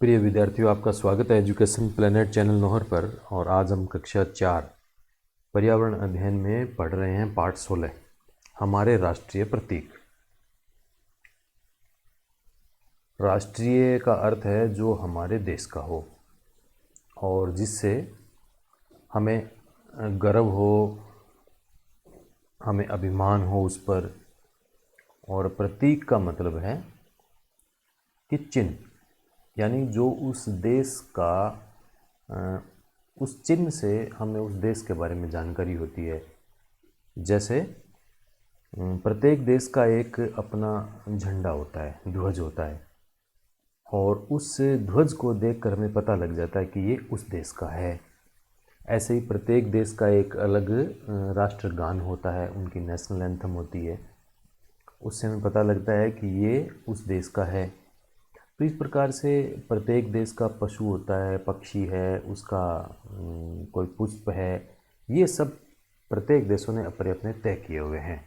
प्रिय विद्यार्थियों, आपका स्वागत है एजुकेशन प्लेनेट चैनल नोहर पर। और आज हम कक्षा 4 पर्यावरण अध्ययन में पढ़ रहे हैं पाठ 16 हमारे राष्ट्रीय प्रतीक। राष्ट्रीय का अर्थ है जो हमारे देश का हो और जिससे हमें गर्व हो, हमें अभिमान हो उस पर। और प्रतीक का मतलब है कि चिन्ह, यानी जो उस देश का उस चिन्ह से हमें उस देश के बारे में जानकारी होती है। जैसे प्रत्येक देश का एक अपना झंडा होता है, ध्वज होता है, और उस ध्वज को देखकर हमें पता लग जाता है कि ये उस देश का है। ऐसे ही प्रत्येक देश का एक अलग राष्ट्रगान होता है, उनकी नेशनल एंथम होती है, उससे हमें पता लगता है कि ये उस देश का है। तो इस प्रकार से प्रत्येक देश का पशु होता है, पक्षी है, उसका कोई पुष्प है, ये सब प्रत्येक देशों ने अपने अपने तय किए हुए हैं।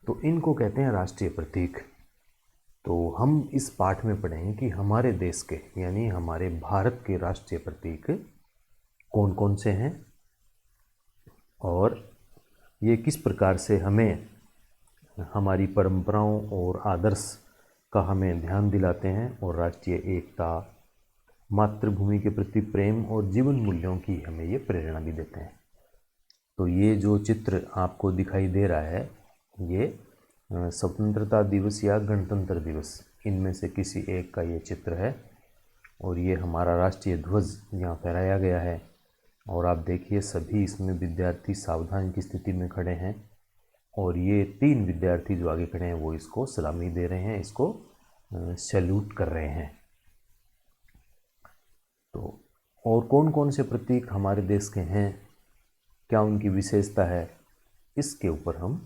तो इनको कहते हैं राष्ट्रीय प्रतीक। तो हम इस पाठ में पढ़ेंगे कि हमारे देश के यानी हमारे भारत के राष्ट्रीय प्रतीक कौन कौन से हैं और ये किस प्रकार से हमें हमारी परंपराओं और आदर्श का हमें ध्यान दिलाते हैं, और राष्ट्रीय एकता, मातृभूमि के प्रति प्रेम और जीवन मूल्यों की हमें ये प्रेरणा भी देते हैं। तो ये जो चित्र आपको दिखाई दे रहा है, ये स्वतंत्रता दिवस या गणतंत्र दिवस, इनमें से किसी एक का ये चित्र है। और ये हमारा राष्ट्रीय ध्वज यहाँ फहराया गया है। और आप देखिए सभी इसमें विद्यार्थी सावधान की स्थिति में खड़े हैं, और ये 3 विद्यार्थी जो आगे खड़े हैं वो इसको सलामी दे रहे हैं, इसको सैल्यूट कर रहे हैं। तो और कौन कौन से प्रतीक हमारे देश के हैं, क्या उनकी विशेषता है, इसके ऊपर हम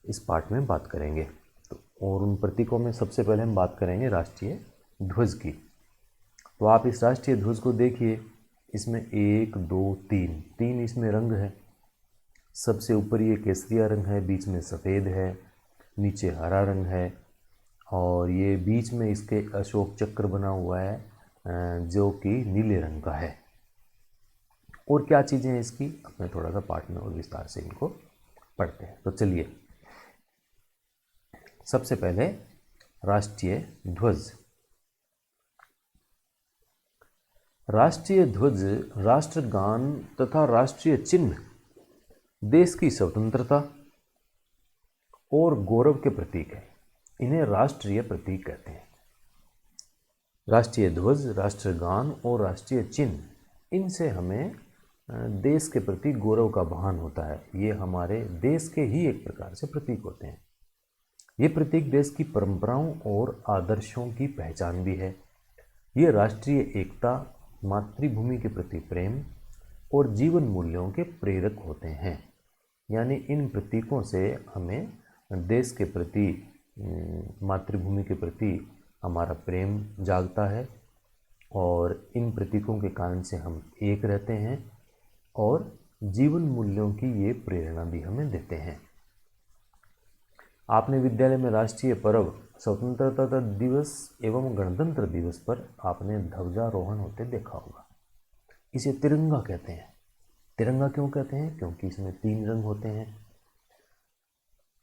इस पाठ में बात करेंगे। तो और उन प्रतीकों में सबसे पहले हम बात करेंगे राष्ट्रीय ध्वज की। तो आप इस राष्ट्रीय ध्वज को देखिए, इसमें 1 2 3 इसमें रंग है। सबसे ऊपर ये केसरिया रंग है, बीच में सफ़ेद है, नीचे हरा रंग है, और ये बीच में इसके अशोक चक्र बना हुआ है जो कि नीले रंग का है। और क्या चीज़ें हैं इसकी, अपने थोड़ा सा पाठ में और विस्तार से इनको पढ़ते हैं। तो चलिए, सबसे पहले राष्ट्रीय ध्वज। राष्ट्रीय ध्वज राष्ट्रगान तथा राष्ट्रीय चिन्ह देश की स्वतंत्रता और गौरव के प्रतीक है। इन्हें राष्ट्रीय प्रतीक कहते हैं। राष्ट्रीय ध्वज, राष्ट्रगान और राष्ट्रीय चिन्ह, इनसे हमें देश के प्रति गौरव का भान होता है। ये हमारे देश के ही एक प्रकार से प्रतीक होते हैं। ये प्रतीक देश की परंपराओं और आदर्शों की पहचान भी है। ये राष्ट्रीय एकता, मातृभूमि के प्रति प्रेम और जीवन मूल्यों के प्रेरक होते हैं। यानी इन प्रतीकों से हमें देश के प्रति, मातृभूमि के प्रति हमारा प्रेम जागता है, और इन प्रतीकों के कारण से हम एक रहते हैं, और जीवन मूल्यों की ये प्रेरणा भी हमें देते हैं। आपने विद्यालय में राष्ट्रीय पर्व स्वतंत्रता दिवस एवं गणतंत्र दिवस पर आपने ध्वजारोहण होते देखा होगा। इसे तिरंगा कहते हैं। तिरंगा क्यों कहते हैं? क्योंकि इसमें 3 रंग होते हैं।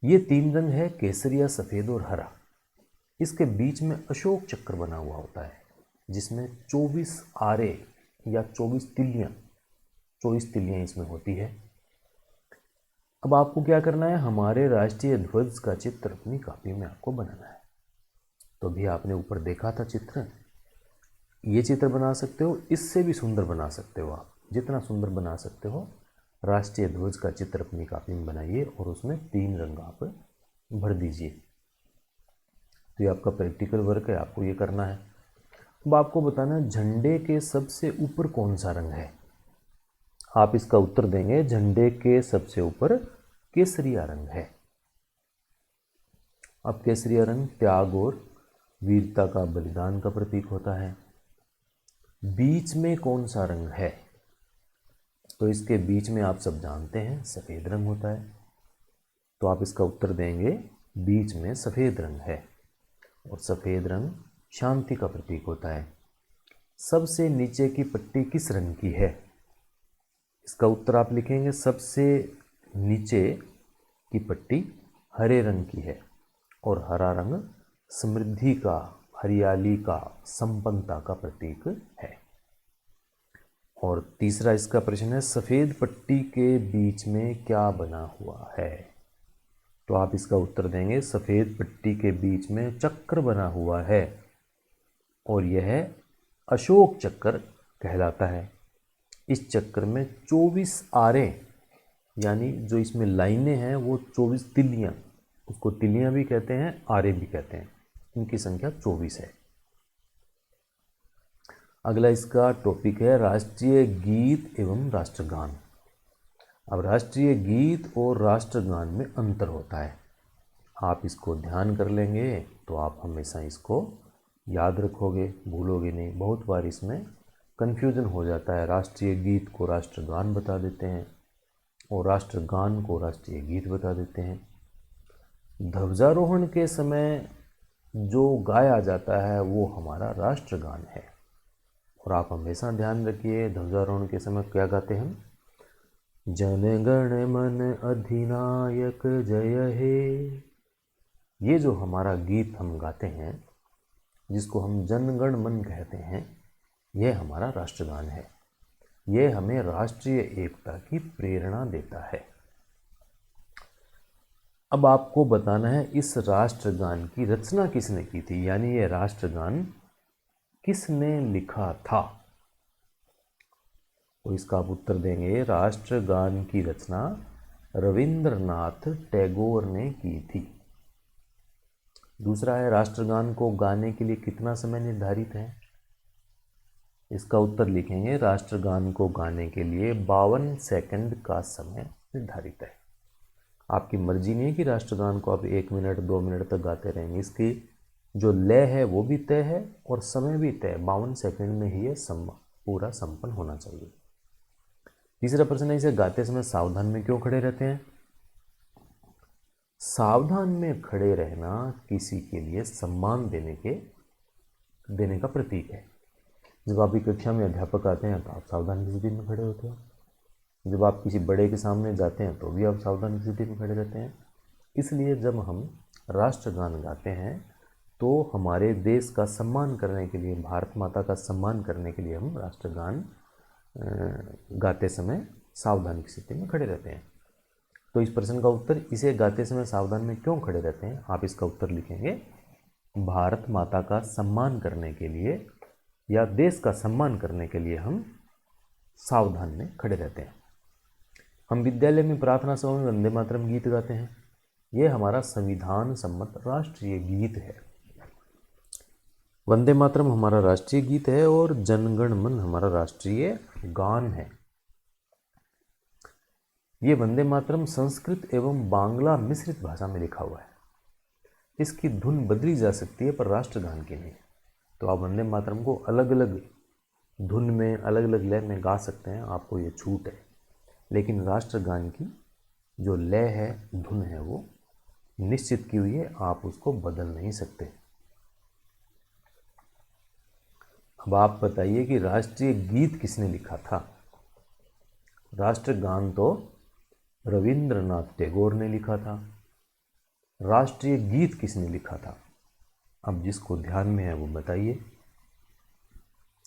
ये 3 रंग है, केसरिया, सफ़ेद और हरा। इसके बीच में अशोक चक्र बना हुआ होता है, जिसमें 24 आरे या 24 तिल्लियाँ इसमें होती है। अब आपको क्या करना है, हमारे राष्ट्रीय ध्वज का चित्र अपनी कॉपी में आपको बनाना है। तो भी आपने ऊपर देखा था चित्र, ये चित्र बना सकते हो, इससे भी सुंदर बना सकते हो। आप जितना सुंदर बना सकते हो, राष्ट्रीय ध्वज का चित्र अपनी कॉपी में बनाइए और उसमें 3 रंग आप भर दीजिए। तो ये आपका प्रैक्टिकल वर्क है, आपको ये करना है। अब आपको बताना है झंडे के सबसे ऊपर कौन सा रंग है। आप इसका उत्तर देंगे, झंडे के सबसे ऊपर केसरिया रंग है। अब केसरिया रंग त्याग और वीरता का, बलिदान का प्रतीक होता है। बीच में कौन सा रंग है? तो इसके बीच में आप सब जानते हैं सफ़ेद रंग होता है। तो आप इसका उत्तर देंगे, बीच में सफ़ेद रंग है, और सफ़ेद रंग शांति का प्रतीक होता है। सबसे नीचे की पट्टी किस रंग की है? इसका उत्तर आप लिखेंगे सबसे नीचे की पट्टी हरे रंग की है, और हरा रंग समृद्धि का, हरियाली का, संपन्नता का प्रतीक है। और तीसरा इसका प्रश्न है, सफ़ेद पट्टी के बीच में क्या बना हुआ है? तो आप इसका उत्तर देंगे सफ़ेद पट्टी के बीच में चक्र बना हुआ है, और यह अशोक चक्र कहलाता है। इस चक्र में 24 आरे, यानी जो इसमें लाइनें हैं वो 24 तिल्लियाँ, उसको तिल्लियाँ भी कहते हैं, आरे भी कहते हैं, इनकी संख्या 24 है। अगला इसका टॉपिक है राष्ट्रीय गीत एवं राष्ट्रगान। अब राष्ट्रीय गीत और राष्ट्रगान में अंतर होता है, आप इसको ध्यान कर लेंगे तो आप हमेशा इसको याद रखोगे, भूलोगे नहीं। बहुत बार इसमें कन्फ्यूजन हो जाता है, राष्ट्रीय गीत को राष्ट्रगान बता देते हैं और राष्ट्रगान को राष्ट्रीय गीत बता देते हैं। ध्वजारोहण के समय जो गाया जाता है वो हमारा राष्ट्रगान है, और आप हमेशा ध्यान रखिए ध्वजारोहण के समय क्या गाते हैं हम? जन गण मन अधिनायक जय हे। ये जो हमारा गीत हम गाते हैं, जिसको हम जन गण मन कहते हैं, यह हमारा राष्ट्रगान है। यह हमें राष्ट्रीय एकता की प्रेरणा देता है। अब आपको बताना है इस राष्ट्रगान की रचना किसने की थी, यानी यह राष्ट्रगान किसने लिखा था? तो इसका आप उत्तर देंगे राष्ट्रगान की रचना रविंद्रनाथ टैगोर ने की थी। दूसरा है राष्ट्रगान को गाने के लिए कितना समय निर्धारित है? इसका उत्तर लिखेंगे राष्ट्रगान को गाने के लिए 52 सेकंड का समय निर्धारित है। आपकी मर्जी नहीं है कि राष्ट्रगान को आप 1 मिनट 2 मिनट तक गाते रहेंगे, इसकी जो लय है वो भी तय है और समय भी तय, 52 सेकंड में ही ये पूरा संपन्न होना चाहिए। तीसरा प्रश्न है, इसे गाते समय सावधान में क्यों खड़े रहते हैं? सावधान में खड़े रहना किसी के लिए सम्मान देने का प्रतीक है। जब आपकी कक्षा में अध्यापक आते हैं तो आप सावधान की स्थिति में खड़े होते हैं। जब आप किसी बड़े के सामने जाते हैं तो भी आप सावधान की स्थिति में खड़े रहते हैं। इसलिए जब हम राष्ट्रगान गाते हैं तो हमारे देश का सम्मान करने के लिए, भारत माता का सम्मान करने के लिए हम राष्ट्रगान गाते समय सावधान की स्थिति में खड़े रहते हैं। तो इस प्रश्न का उत्तर, इसे गाते समय सावधान में क्यों खड़े रहते हैं, आप इसका उत्तर लिखेंगे भारत माता का सम्मान करने के लिए या देश का सम्मान करने के लिए हम सावधान में खड़े रहते हैं। हम विद्यालय में प्रार्थना सभा में वंदे मातरम गीत गाते हैं, यह हमारा संविधान सम्मत राष्ट्रीय गीत है। वंदे मातरम हमारा राष्ट्रीय गीत है और जनगण मन हमारा राष्ट्रीय गान है। ये वंदे मातरम संस्कृत एवं बांग्ला मिश्रित भाषा में लिखा हुआ है। इसकी धुन बदली जा सकती है पर राष्ट्रगान की नहीं। तो आप वंदे मातरम को अलग अलग धुन में, अलग अलग लय में गा सकते हैं, आपको ये छूट है। लेकिन राष्ट्रगान की जो लय है, धुन है, वो निश्चित की हुई है, आप उसको बदल नहीं सकते। अब आप बताइए कि राष्ट्रीय गीत किसने लिखा था? राष्ट्रगान तो रविंद्रनाथ टैगोर ने लिखा था। राष्ट्रीय गीत किसने लिखा था? अब जिसको ध्यान में है वो बताइए।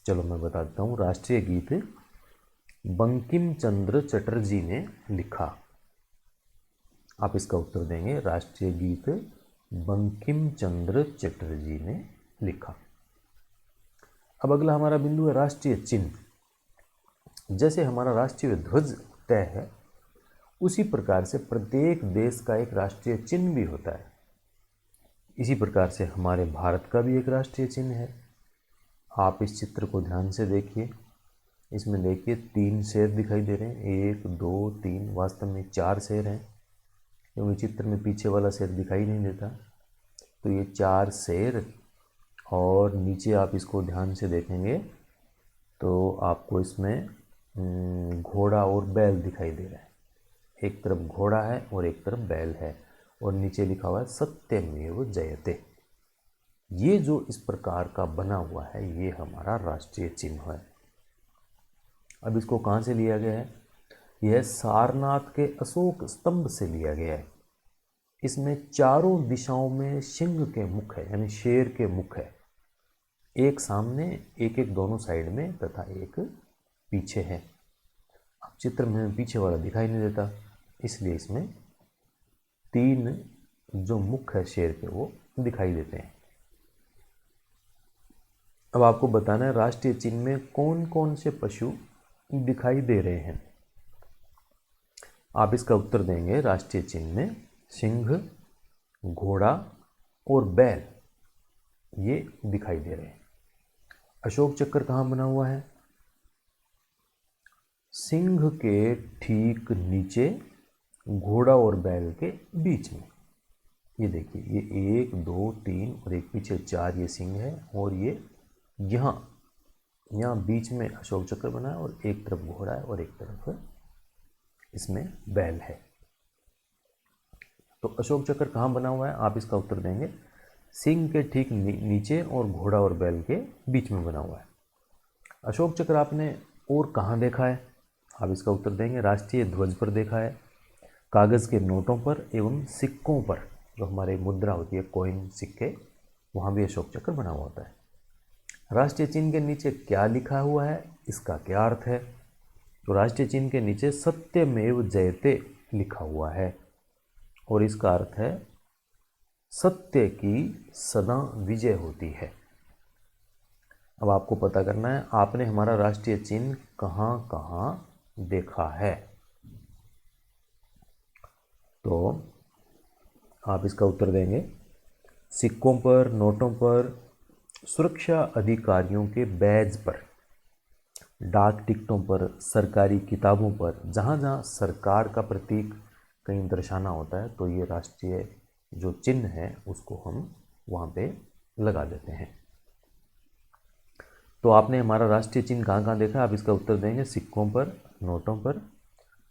चलो मैं बता देता हूँ। राष्ट्रीय गीत बंकिम चंद्र चटर्जी ने लिखा। आप इसका उत्तर देंगे राष्ट्रीय गीत बंकिम चंद्र चटर्जी ने लिखा। अब अगला हमारा बिंदु है राष्ट्रीय चिन्ह। जैसे हमारा राष्ट्रीय ध्वज तय है, उसी प्रकार से प्रत्येक देश का एक राष्ट्रीय चिन्ह भी होता है। इसी प्रकार से हमारे भारत का भी एक राष्ट्रीय चिन्ह है। आप इस चित्र को ध्यान से देखिए। इसमें देखिए 3 शेर दिखाई दे रहे हैं, 1 2 3, वास्तव में 4 शेर हैं क्योंकि चित्र में पीछे वाला शेर दिखाई नहीं देता। तो ये 4 शेर, और नीचे आप इसको ध्यान से देखेंगे तो आपको इसमें घोड़ा और बैल दिखाई दे रहा है। एक तरफ घोड़ा है और एक तरफ बैल है, और नीचे लिखा हुआ है सत्यमेव जयते। ये जो इस प्रकार का बना हुआ है ये हमारा राष्ट्रीय चिन्ह है। अब इसको कहाँ से लिया गया है? यह सारनाथ के अशोक स्तंभ से लिया गया है। इसमें चारों दिशाओं में सिंह के मुख है, यानी शेर के मुख है, एक सामने, एक एक दोनों साइड में तथा एक पीछे है। अब चित्र में पीछे वाला दिखाई नहीं देता, इसलिए इसमें 3 जो मुख है शेर के वो दिखाई देते हैं। अब आपको बताना है राष्ट्रीय चिन्ह में कौन कौन से पशु दिखाई दे रहे हैं। आप इसका उत्तर देंगे राष्ट्रीय चिन्ह में सिंह, घोड़ा और बैल ये दिखाई दे रहे हैं। अशोक चक्र कहाँ बना हुआ है? सिंह के ठीक नीचे, घोड़ा और बैल के बीच में। ये देखिए, ये 1 2 3 और एक पीछे 4 ये सिंह है, और ये यहाँ बीच में अशोक चक्र बना है, और एक तरफ घोड़ा है और एक तरफ इसमें बैल है। तो अशोक चक्र कहाँ बना हुआ है? आप इसका उत्तर देंगे सिंह के ठीक नीचे और घोड़ा और बैल के बीच में बना हुआ है। अशोक चक्र आपने और कहाँ देखा है? आप इसका उत्तर देंगे राष्ट्रीय ध्वज पर देखा है, कागज़ के नोटों पर एवं सिक्कों पर, जो हमारे मुद्रा होती है, कॉइन, सिक्के, वहाँ भी अशोक चक्र बना हुआ होता है। राष्ट्रीय चिन्ह के नीचे क्या लिखा हुआ है, इसका क्या अर्थ है? तो राष्ट्रीय चिन्ह के नीचे सत्यमेव जयते लिखा हुआ है, और इसका अर्थ है सत्य की सदा विजय होती है। अब आपको पता करना है आपने हमारा राष्ट्रीय चिन्ह कहाँ कहाँ देखा है। तो आप इसका उत्तर देंगे सिक्कों पर, नोटों पर, सुरक्षा अधिकारियों के बैज पर, डाक टिकटों पर, सरकारी किताबों पर, जहाँ जहाँ सरकार का प्रतीक कहीं दर्शाना होता है तो ये राष्ट्रीय जो चिन्ह है उसको हम वहाँ पे लगा देते हैं। तो आपने हमारा राष्ट्रीय चिन्ह कहाँ कहाँ देखा? आप इसका उत्तर देंगे सिक्कों पर, नोटों पर,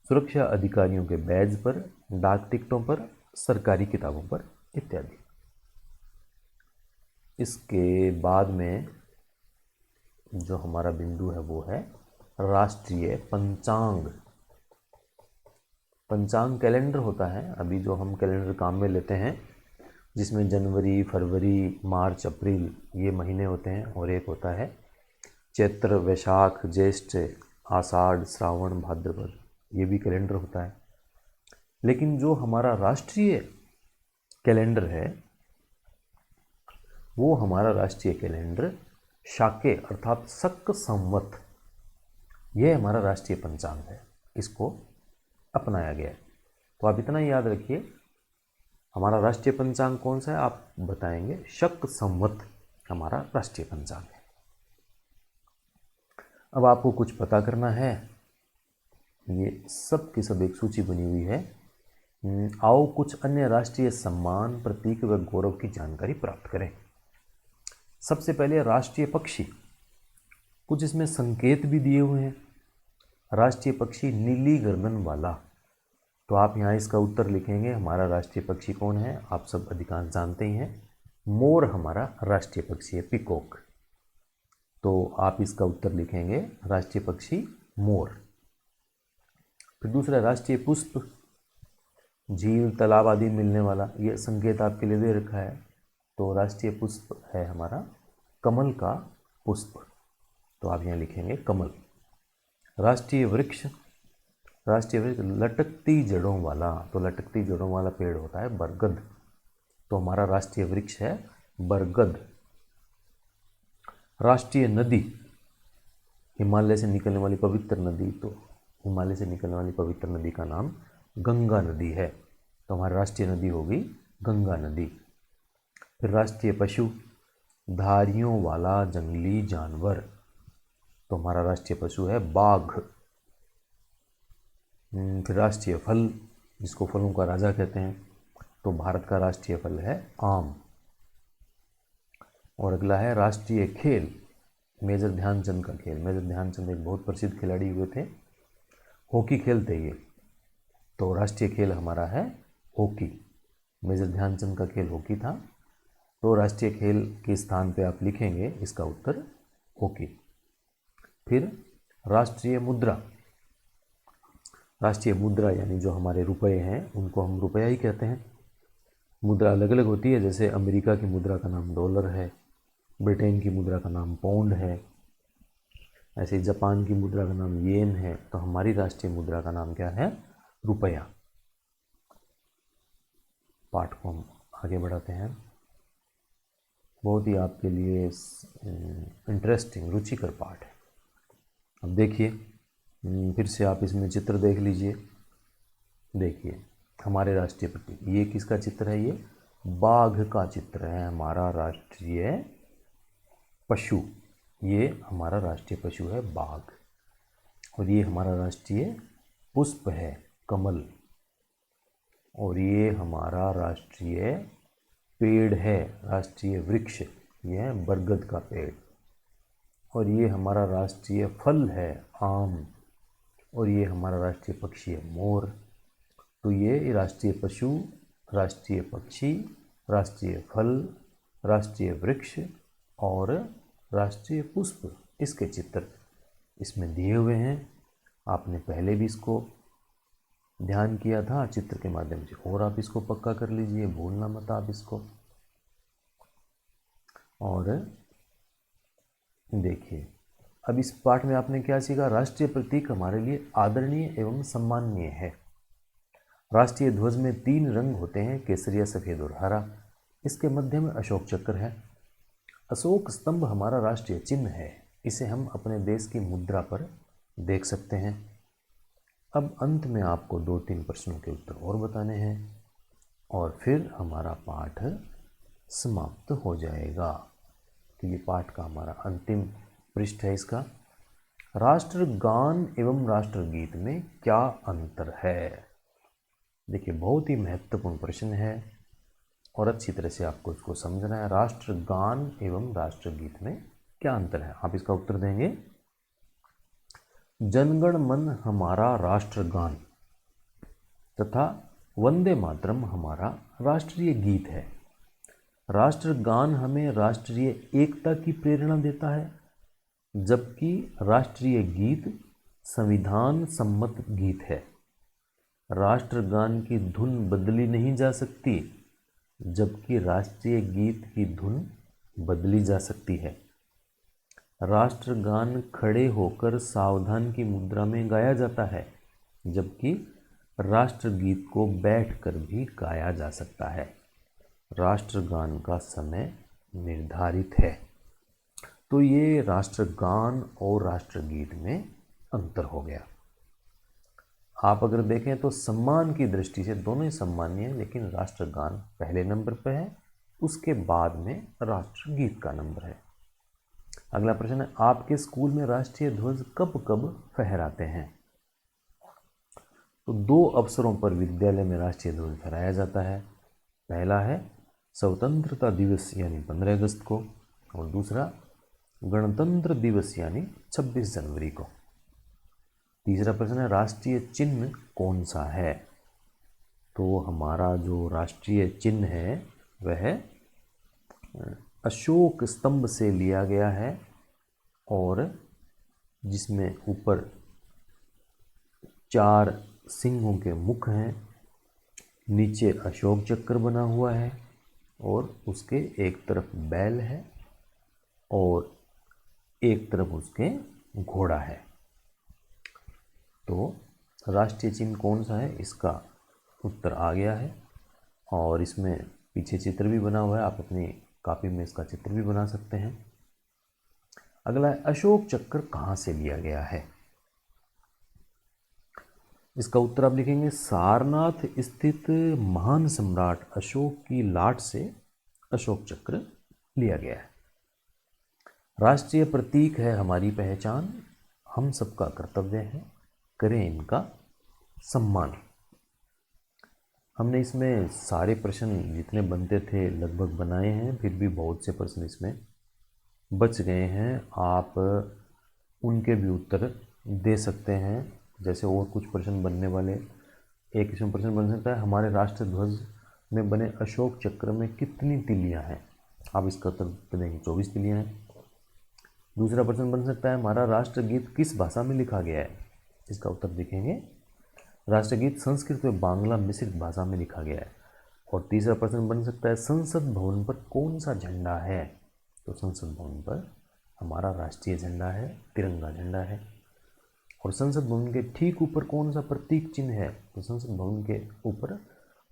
सुरक्षा अधिकारियों के बैज पर, डाक टिकटों पर, सरकारी किताबों पर इत्यादि। इसके बाद में जो हमारा बिंदु है वो है राष्ट्रीय पंचांग। पंचांग कैलेंडर होता है, अभी जो हम कैलेंडर काम में लेते हैं, जिसमें जनवरी, फरवरी, मार्च, अप्रैल ये महीने होते हैं, और एक होता है चैत्र, वैशाख, ज्येष्ठ, आषाढ़, श्रावण, भाद्रपद, ये भी कैलेंडर होता है। लेकिन जो हमारा राष्ट्रीय कैलेंडर है वो हमारा राष्ट्रीय कैलेंडर शाके अर्थात शक संवत, यह हमारा राष्ट्रीय पंचांग है, इसको अपनाया गया है। तो आप इतना ही याद रखिए, हमारा राष्ट्रीय पंचांग कौन सा है? आप बताएंगे शक संवत हमारा राष्ट्रीय पंचांग है। अब आपको कुछ पता करना है, ये सब की सब एक सूची बनी हुई है। आओ कुछ अन्य राष्ट्रीय सम्मान, प्रतीक व गौरव की जानकारी प्राप्त करें। सबसे पहले राष्ट्रीय पक्षी, कुछ इसमें संकेत भी दिए हुए हैं। राष्ट्रीय पक्षी नीली गर्दन वाला, तो आप यहाँ इसका उत्तर लिखेंगे हमारा राष्ट्रीय पक्षी कौन है? आप सब अधिकांश जानते ही हैं, मोर हमारा राष्ट्रीय पक्षी है, पिकॉक। तो आप इसका उत्तर लिखेंगे राष्ट्रीय पक्षी मोर। फिर दूसरा राष्ट्रीय पुष्प, झील, तालाब आदि मिलने वाला, ये संकेत आपके लिए दे रखा है, तो राष्ट्रीय पुष्प है हमारा कमल का पुष्प, तो आप यहाँ लिखेंगे कमल। राष्ट्रीय वृक्ष, लटकती जड़ों वाला, तो लटकती जड़ों वाला पेड़ होता है बरगद, तो हमारा राष्ट्रीय वृक्ष है बरगद। राष्ट्रीय नदी, हिमालय से निकलने वाली पवित्र नदी, तो हिमालय से निकलने वाली पवित्र नदी का नाम गंगा नदी है, तो हमारी राष्ट्रीय नदी होगी गंगा नदी। फिर राष्ट्रीय पशु, धारियों वाला जंगली जानवर, तो हमारा राष्ट्रीय पशु है बाघ। फिर राष्ट्रीय फल, जिसको फलों का राजा कहते हैं, तो भारत का राष्ट्रीय फल है आम। और अगला है राष्ट्रीय खेल, मेजर ध्यानचंद का खेल। मेजर ध्यानचंद एक बहुत प्रसिद्ध खिलाड़ी हुए थे, हॉकी खेलते ये, तो राष्ट्रीय खेल हमारा है हॉकी। मेजर ध्यानचंद का खेल हॉकी था। तो राष्ट्रीय खेल के स्थान पे आप लिखेंगे इसका उत्तर हॉकी। फिर राष्ट्रीय मुद्रा। राष्ट्रीय मुद्रा यानी जो हमारे रुपए हैं उनको हम रुपया ही कहते हैं। मुद्रा अलग अलग होती है, जैसे अमेरिका की मुद्रा का नाम डॉलर है, ब्रिटेन की मुद्रा का नाम पाउंड है, ऐसे जापान की मुद्रा का नाम येन है। तो हमारी राष्ट्रीय मुद्रा का नाम क्या है? रुपया। पाठ को हम आगे बढ़ाते हैं। बहुत ही आपके लिए इंटरेस्टिंग रुचिकर पाठ है। अब देखिए, फिर से आप इसमें चित्र देख लीजिए। देखिए हमारे राष्ट्रीय प्रतीक, ये किसका चित्र है? ये बाघ का चित्र है, हमारा राष्ट्रीय पशु। ये हमारा राष्ट्रीय पशु है बाघ। और ये हमारा राष्ट्रीय पुष्प है कमल। और ये हमारा राष्ट्रीय पेड़ है, राष्ट्रीय वृक्ष, ये है बरगद का पेड़। और ये हमारा राष्ट्रीय फल है आम। और ये हमारा राष्ट्रीय पक्षी है मोर। तो ये राष्ट्रीय पशु, राष्ट्रीय पक्षी, राष्ट्रीय फल, राष्ट्रीय वृक्ष और राष्ट्रीय पुष्प, इसके चित्र इसमें दिए हुए हैं। आपने पहले भी इसको ध्यान किया था चित्र के माध्यम से, और आप इसको पक्का कर लीजिए, भूलना मत आप इसको। और देखिए अब इस पाठ में आपने क्या सीखा? राष्ट्रीय प्रतीक हमारे लिए आदरणीय एवं सम्माननीय है। राष्ट्रीय ध्वज में 3 रंग होते हैं, केसरिया, सफेद और हरा। इसके मध्य में अशोक चक्र है। अशोक स्तंभ हमारा राष्ट्रीय चिन्ह है। इसे हम अपने देश की मुद्रा पर देख सकते हैं। अब अंत में आपको 2-3 प्रश्नों के उत्तर और बताने हैं और फिर हमारा पाठ समाप्त हो जाएगा। तो ये पाठ का हमारा अंतिम पृष्ठ है इसका। राष्ट्रगान एवं राष्ट्रगीत में क्या अंतर है? देखिए बहुत ही महत्वपूर्ण प्रश्न है और अच्छी तरह से आपको इसको समझना है। राष्ट्रगान एवं राष्ट्रगीत में क्या अंतर है? आप इसका उत्तर देंगे जनगण मन हमारा राष्ट्रगान तथा वंदे मातरम हमारा राष्ट्रीय गीत है। राष्ट्रगान हमें राष्ट्रीय एकता की प्रेरणा देता है, जबकि राष्ट्रीय गीत संविधान सम्मत गीत है। राष्ट्रगान की धुन बदली नहीं जा सकती, जबकि राष्ट्रीय गीत की धुन बदली जा सकती है। राष्ट्रगान खड़े होकर सावधान की मुद्रा में गाया जाता है, जबकि राष्ट्रगीत को बैठकर भी गाया जा सकता है। राष्ट्रगान का समय निर्धारित है। तो ये राष्ट्रगान और राष्ट्रगीत में अंतर हो गया। आप अगर देखें तो सम्मान की दृष्टि से दोनों ही सम्मानीय हैं, लेकिन राष्ट्रगान पहले नंबर पर है, उसके बाद में राष्ट्रगीत का नंबर है। अगला प्रश्न है, आपके स्कूल में राष्ट्रीय ध्वज कब कब फहराते हैं? तो 2 अवसरों पर विद्यालय में राष्ट्रीय ध्वज फहराया जाता है। पहला है स्वतंत्रता दिवस यानी 15 अगस्त को, और दूसरा गणतंत्र दिवस यानी 26 जनवरी को। तीसरा प्रश्न है, राष्ट्रीय चिन्ह कौन सा है? तो हमारा जो राष्ट्रीय चिन्ह है वह अशोक स्तंभ से लिया गया है, और जिसमें ऊपर 4 सिंहों के मुख हैं, नीचे अशोक चक्र बना हुआ है, और उसके एक तरफ बैल है और एक तरफ उसके घोड़ा है। तो राष्ट्रीय चिन्ह कौन सा है, इसका उत्तर आ गया है, और इसमें पीछे चित्र भी बना हुआ है। आप अपनी कॉपी में इसका चित्र भी बना सकते हैं। अगला है, अशोक चक्र कहाँ से लिया गया है? इसका उत्तर आप लिखेंगे सारनाथ स्थित महान सम्राट अशोक की लाट से अशोक चक्र लिया गया है। राष्ट्रीय प्रतीक है हमारी पहचान, हम सबका कर्तव्य है करें इनका सम्मान। हमने इसमें सारे प्रश्न जितने बनते थे लगभग बनाए हैं, फिर भी बहुत से प्रश्न इसमें बच गए हैं। आप उनके भी उत्तर दे सकते हैं। जैसे और कुछ प्रश्न बनने वाले, एक इसमें प्रश्न बन सकता है, हमारे राष्ट्र ध्वज में बने अशोक चक्र में कितनी तिलियां हैं? आप इसका उत्तर देंगे 24 बिलियन है। दूसरा प्रश्न बन सकता है हमारा राष्ट्रगीत किस भाषा में लिखा गया है। इसका उत्तर देखेंगे राष्ट्रगीत संस्कृत व बांग्ला मिश्रित भाषा में लिखा गया है। और तीसरा प्रश्न बन सकता है संसद भवन पर कौन सा झंडा है। तो संसद भवन पर हमारा राष्ट्रीय झंडा है, तिरंगा झंडा है। और संसद भवन के ठीक ऊपर कौन सा प्रतीक चिन्ह है। तो संसद भवन के ऊपर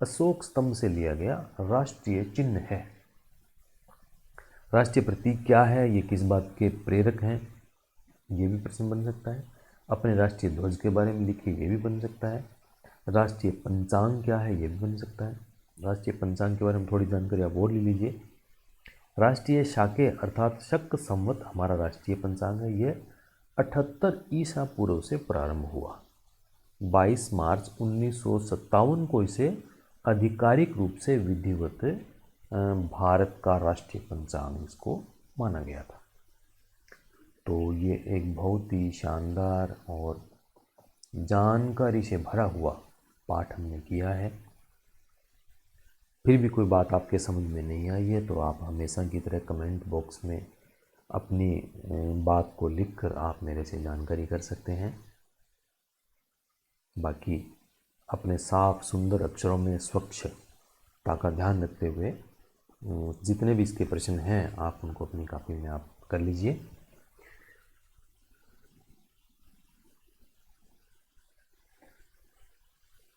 अशोक स्तंभ से लिया गया राष्ट्रीय चिन्ह है। राष्ट्रीय प्रतीक क्या है, ये किस बात के प्रेरक हैं, ये भी प्रश्न बन सकता है। अपने राष्ट्रीय ध्वज के बारे में लिखिए, ये भी बन सकता है। राष्ट्रीय पंचांग क्या है, ये भी बन सकता है। राष्ट्रीय पंचांग के बारे में थोड़ी जानकारी आप और ले लीजिए। राष्ट्रीय शाके अर्थात शक संवत हमारा राष्ट्रीय पंचांग है। ये 78 ईसा पूर्व से प्रारंभ हुआ। 22 मार्च 1957 को इसे आधिकारिक रूप से विधिवत भारत का राष्ट्रीय पंचांग इसको माना गया था। तो ये एक बहुत ही शानदार और जानकारी से भरा हुआ पाठ हमने किया है। फिर भी कोई बात आपके समझ में नहीं आई है तो आप हमेशा की तरह कमेंट बॉक्स में अपनी बात को लिखकर आप मेरे से जानकारी कर सकते हैं। बाकी अपने साफ सुंदर अक्षरों में स्वच्छता का ध्यान रखते हुए जितने भी इसके प्रश्न हैं आप उनको अपनी कॉपी में आप कर लीजिए।